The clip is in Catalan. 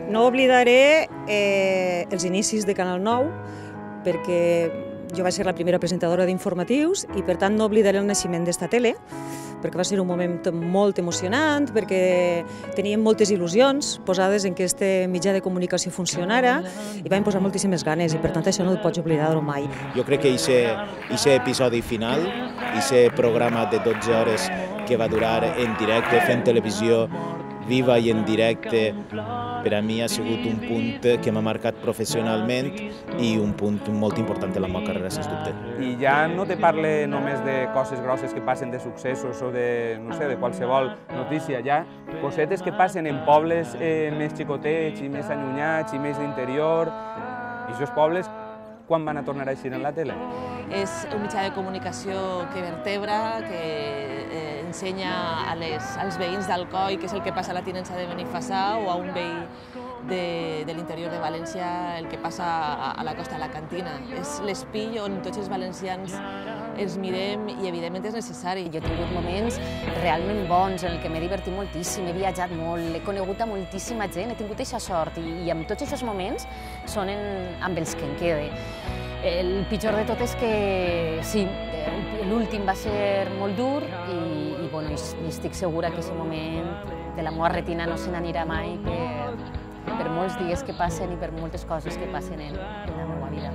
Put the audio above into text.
No oblidaré els inicis de Canal 9, perquè jo vaig ser la primera presentadora d'informatius i per tant no oblidaré el naixement d'esta tele, perquè va ser un moment molt emocionant, perquè teníem moltes il·lusions posades en que este mitjà de comunicació funcionara i vam posar moltíssimes ganes i per tant això no ho pots oblidar-ho mai. Jo crec que aquest episodi final, aquest programa de 12 hores que va durar en directe fent televisió viva i en directe, per a mi ha sigut un punt que m'ha marcat professionalment i un punt molt important de la meva carrera, sens dubte. I ja no te parle només de coses grosses que passen, de successos o de, no sé, de qualsevol notícia, ja cosetes que passen en pobles més xicotets i més allunyats i més d'interior. I aquests pobles, quan van a tornar a eixir en la tele? És un mitjà de comunicació que vertebra, que ensenya als veïns d'Alcoi què és el que passa a la tinença de Benifassà o a un veí de l'interior de València el que passa a la costa de la Cantina. És l'espill on tots els valencians ens mirem i evidentment és necessari. Jo he tingut moments realment bons en què m'he divertit moltíssim, he viatjat molt, he conegut a moltíssima gent, he tingut aquesta sort i amb tots aquests moments són amb els que em quede. El pitjor de tot és que sí, l'últim va ser molt dur i estic segura que aquest moment de la meva retina no se n'anirà mai per molts dies que passen i per moltes coses que passen en la meva vida.